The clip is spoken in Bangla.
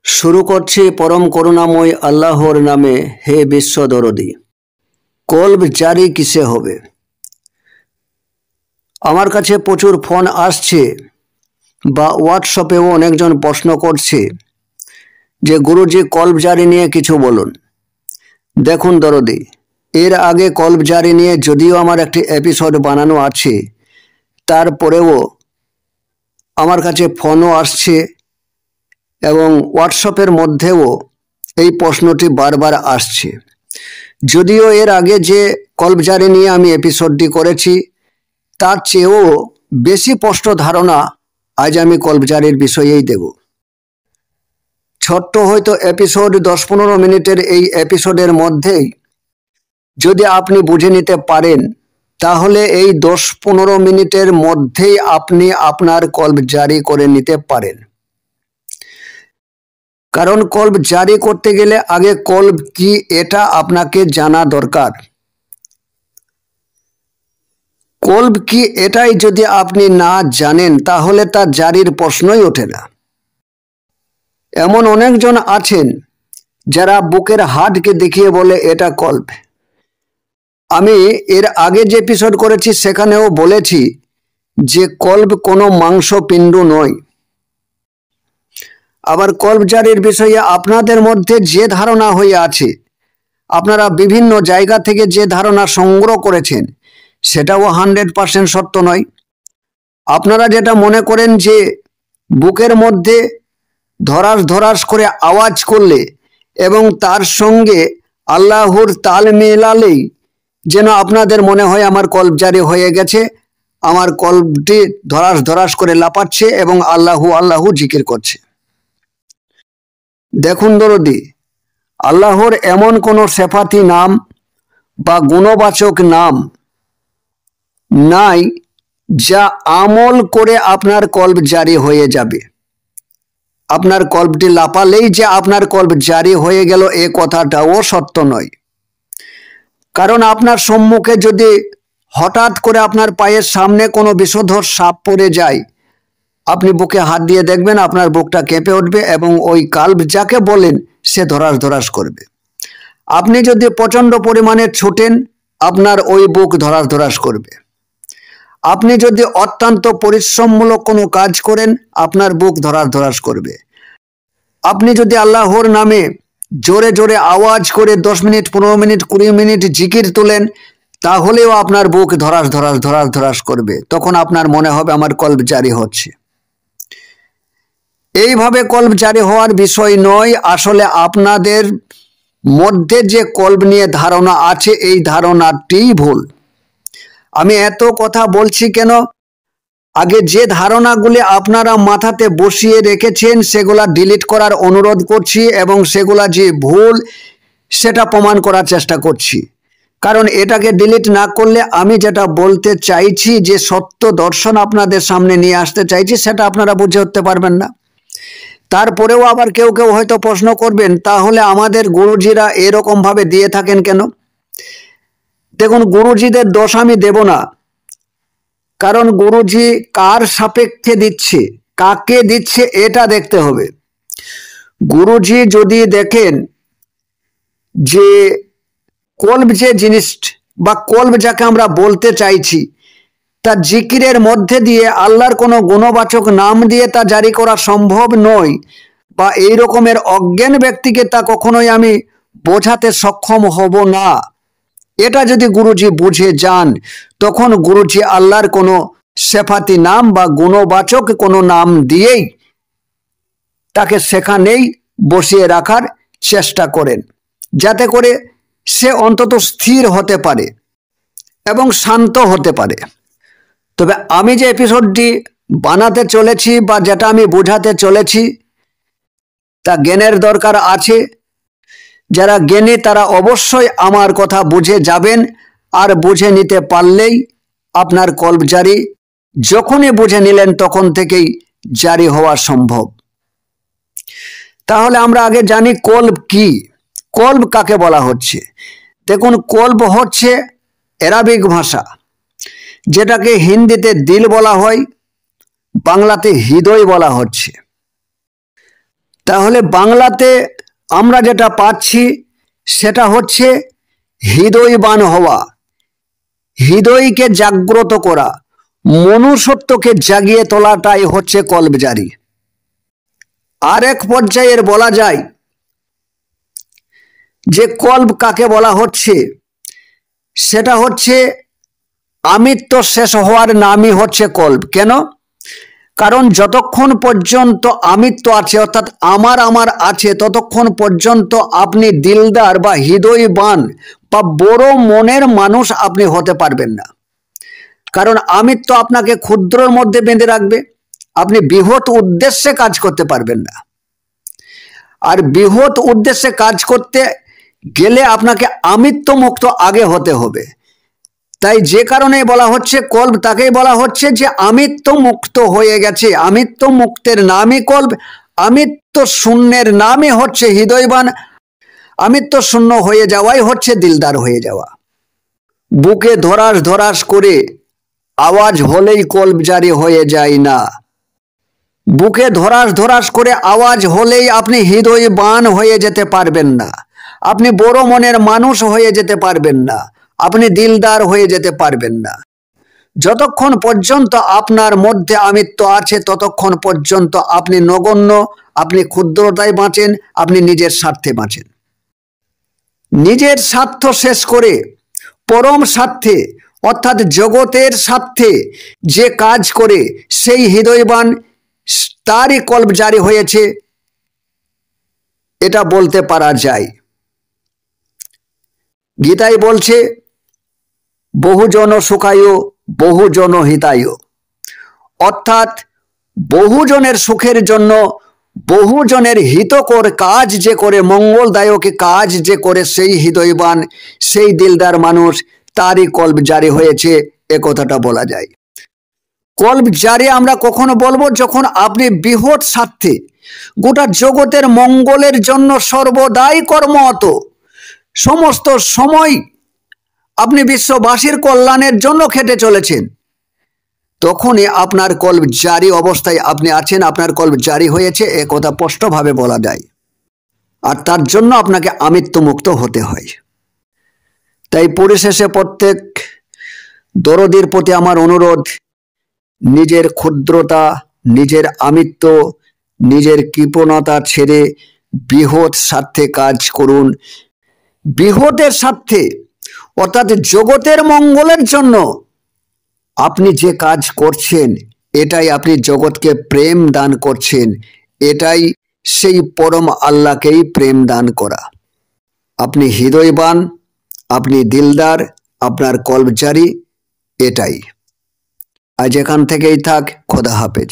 শুরু করছি পরম করুণাময় আল্লাহর নামে। হে বিশ্ব দরদি, কলব জারি কিসে হবে? আমার কাছে প্রচুর ফোন আসছে বা হোয়াটসঅ্যাপেও অনেকজন প্রশ্ন করছে যে গুরুজি কলব জারি নিয়ে কিছু বলুন। দেখুন দরদি, এর আগে কলব জারি নিয়ে যদিও আমার একটি এপিসোড বানানো আছে, তারপরেও আমার কাছে ফোনও আসছে এবং হোয়াটসঅ্যাপের মধ্যেও এই প্রশ্নটি বারবার আসছে। যদিও এর আগে যে কলব জারি নিয়ে আমি এপিসোডটি করেছি তার চেয়েও বেশি স্পষ্ট ধারণা আজ আমি কলব জারির বিষয়েই দেব। ছোট্ট হয়তো এপিসোড 10-15 মিনিটের এই এপিসোডের মধ্যেই যদি আপনি বুঝে নিতে পারেন, তাহলে এই 10-15 মিনিটের মধ্যেই আপনি আপনার কলব জারি করে নিতে পারেন। কারণ কলব জারি করতে গেলে আগে কলব কি এটা আপনাকে জানা দরকার। কলব কি এটাই যদি আপনি না জানেন তাহলে তা জারির প্রশ্নই ওঠে না। এমন অনেকজন আছেন যারা বুকের হাড়কে দেখিয়ে বলে এটা কলব। আমি এর আগে যে এপিসোড করেছি সেখানেও বলেছি যে কলব কোনো মাংসপিণ্ড নয়। আবার কলব জারির বিষয়ে আপনাদের মধ্যে যে ধারণা হয়ে আছে, আপনারা বিভিন্ন জায়গা থেকে যে ধারণা সংগ্রহ করেছেন, সেটাও 100% সত্য নয়। আপনারা যেটা মনে করেন যে বুকের মধ্যে ধরাস ধরাস করে আওয়াজ করলে এবং তার সঙ্গে আল্লাহর তাল মেলালেই যেন আপনাদের মনে হয় আমার কলব জারি হয়ে গেছে, আমার কলবটি ধরাস ধরাস করে লাপাচ্ছে এবং আল্লাহু আল্লাহু জিকির করছে। দেখুন দরদি, আল্লাহর এমন কোনো সেফাতি নাম বা গুণবাচক নাম নাই যা আমল করে আপনার কলব জারি হয়ে যাবে। আপনার কলবটি লাপালেই যে আপনার কলব জারি হয়ে গেল এ কথাটাও সত্য নয়। কারণ আপনার সম্মুখে যদি হঠাৎ করে আপনার পায়ের সামনে কোনো বিষধর সাপ পড়ে যায়, আপনি বুকে হাত দিয়ে দেখবেন আপনার বুকটা কেঁপে উঠবে এবং ওই কলব যাকে বলেন সে ধরাস ধরাস করবে। আপনি যদি প্রচণ্ড পরিমাণে ছুটেন, আপনার ওই বুক ধরাস ধরাস করবে। আপনি যদি অত্যন্ত পরিশ্রমমূলক কোনো কাজ করেন, আপনার বুক ধরাস ধরাস করবে। আপনি যদি আল্লাহর নামে জোরে জোরে আওয়াজ করে 10 মিনিট, 15 মিনিট, 20 মিনিট জিকির তোলেন, তাহলেও আপনার বুক ধরাস ধরাস ধরাস ধরাস করবে। তখন আপনার মনে হবে আমার কলব জারি হচ্ছে। এইভাবে কলব জারি হওয়ার বিষয় নয়। আসলে আপনাদের মধ্যে যে কলব নিয়ে ধারণা আছে, এই ধারণাটিই ভুল। আমি এত কথা বলছি কেন? আগে যে ধারণাগুলি আপনারা মাথাতে বসিয়ে রেখেছেন সেগুলা ডিলিট করার অনুরোধ করছি এবং সেগুলা যে ভুল সেটা প্রমাণ করার চেষ্টা করছি। কারণ এটাকে ডিলিট না করলে আমি যেটা বলতে চাইছি, যে সত্য দর্শন আপনাদের সামনে নিয়ে আসতে চাইছি, সেটা আপনারা বুঝে উঠতে পারবেন না। তারপরেও আবার কেউ কেউ হয়তো প্রশ্ন করবেন, তাহলে আমাদের গুরুজিরা এরকমভাবে দিয়ে থাকেন কেন? দেখুন, গুরুজিদের দোষ আমি দেব না, কারণ গুরুজি কার সাপেক্ষে দিচ্ছে, কাকে দিচ্ছে এটা দেখতে হবে। গুরুজি যদি দেখেন যে কলব যে জিনিস বা কলব যাকে আমরা বলতে চাইছি, তা জিকিরের মধ্যে দিয়ে আল্লাহর কোনো গুণবাচক নাম দিয়ে তা জারি করা সম্ভব নয়, বা এই রকমের অজ্ঞান ব্যক্তিকে তা কখনোই আমি বোঝাতে সক্ষম হব না, এটা যদি গুরুজি বুঝে যান, তখন গুরুজি আল্লাহর কোনো সেফাতি নাম বা গুণবাচক কোনো নাম দিয়েই তাকে সেখানেই বসিয়ে রাখার চেষ্টা করেন, যাতে করে সে অন্তত স্থির হতে পারে এবং শান্ত হতে পারে। তবে আমি যে এপিসোডটি বানাতে চলেছি বা যেটা আমি বোঝাতে চলেছি, তা জ্ঞানের দরকার আছে। যারা জ্ঞানী তারা অবশ্যই আমার কথা বুঝে যাবেন, আর বুঝে নিতে পারলেই আপনার কলব জারি, যখনই বুঝে নিলেন তখন থেকেই জারি হওয়া সম্ভব। তাহলে আমরা আগে জানি কলব কি, কলব কাকে বলা হচ্ছে। দেখুন, কলব হচ্ছে আরবিক ভাষা, যেটাকে হিন্দিতে দিল বলা হয়, বাংলাতে হৃদয় বলা হচ্ছে। তাহলে বাংলাতে আমরা যেটা পাচ্ছি সেটা হচ্ছে হৃদয়বান হওয়া, হৃদয়কে জাগ্রত করা, মনুষ্যত্বকে জাগিয়ে তোলাটাই হচ্ছে কল্পজারি। আরেক পর্যায়ের বলা যায় যে কল্প কাকে বলা হচ্ছে, সেটা হচ্ছে আমিত্ব শেষ হওয়ার নামই হচ্ছে কল্প। কেন? কারণ যতক্ষণ পর্যন্ত আমিত্ব আছে অর্থাৎ আমার আছে ততক্ষণ পর্যন্ত আপনি দিলদার বা হৃদয়বান বা বড় মনের মানুষ আপনি হতে পারবেন না। কারণ আমিত্ব আপনাকে ক্ষুদ্রর মধ্যে বেঁধে রাখবে, আপনি বৃহৎ উদ্দেশ্যে কাজ করতে পারবেন না। আর বৃহৎ উদ্দেশ্যে কাজ করতে গেলে আপনাকে আমিত্ব মুক্ত আগে হতে হবে। তাই যে কারণে বলা হচ্ছে কল্প, তাকেই বলা হচ্ছে যে আমিত্ব মুক্ত হয়ে গেছে। আমিত্ব মুক্তের নামই কল্প, আমিত্ব শূন্যের নামই হচ্ছে হৃদয়বান, আমিত্ব শূন্য হয়ে যাওয়াই হচ্ছে দিলদার হয়ে যাওয়া। বুকে ধরাস ধরাস করে আওয়াজ হলেই কল্প জারি হয়ে যায় না। বুকে ধরাস ধরাস করে আওয়াজ হলেই আপনি হৃদয়বান হয়ে যেতে পারবেন না, আপনি বড় মনের মানুষ হয়ে যেতে পারবেন না, আপনি দিলদার হয়ে যেতে পারবেন না। যতক্ষণ পর্যন্ত আপনার মধ্যে আমিত্ব আছে ততক্ষণ পর্যন্ত আপনি নগণ্য, আপনি ক্ষুদ্রতায় বাঁচেন, আপনি নিজের স্বার্থে বাঁচেন। নিজের স্বার্থ শেষ করে পরম স্বার্থে অর্থাৎ জগতের স্বার্থে যে কাজ করে সেই হৃদয়বান, তারই কল্প জারি হয়েছে, এটা বলতে পারা যায়। গীতায় বলছে বহুজন সুখায় বহুজন হিতায়, অর্থাৎ বহুজনের সুখের জন্য বহুজনের হিতকর কাজ যে করে, মঙ্গলদায়ক কাজ যে করে, সেই হৃদয়বান, সেই দিলদার মানুষ, তারই কল্প জারি হয়েছে, এ কথাটা বলা যায়। কল্প জারি আমরা কখনো বলবো যখন আপনি বৃহৎ স্বার্থে গোটা জগতের মঙ্গলের জন্য সর্বদাই কর্মরত, সমস্ত সময় আপনি বিশ্ববাসীর কল্যাণের জন্য খেটে চলেছেন, তখনই আপনার কল্প জারি অবস্থায় আপনি আছেন, আপনার কল্প জারি হয়েছে, এ কথা স্পষ্টভাবে বলা যায়। আর তার জন্য আপনাকে আমিত্ব মুক্ত হতে হয়। তাই পরিশেষে প্রত্যেক দরদির প্রতি আমার অনুরোধ, নিজের ক্ষুদ্রতা, নিজের আমিত্ব, নিজের কৃপণতা ছেড়ে বৃহৎ স্বার্থে কাজ করুন। বৃহতের স্বার্থে অর্থাৎ জগতের মঙ্গলের জন্য আপনি যে কাজ করছেন, এটাই আপনি জগৎকে প্রেম দান করছেন, এটাই সেই পরম আল্লাহকেই প্রেম দান করা। আপনি হৃদয়বান, আপনি দিলদার, আপনার কল্প জারি, এটাই। আজ এখান থেকেই থাক। খোদা হাফেজ।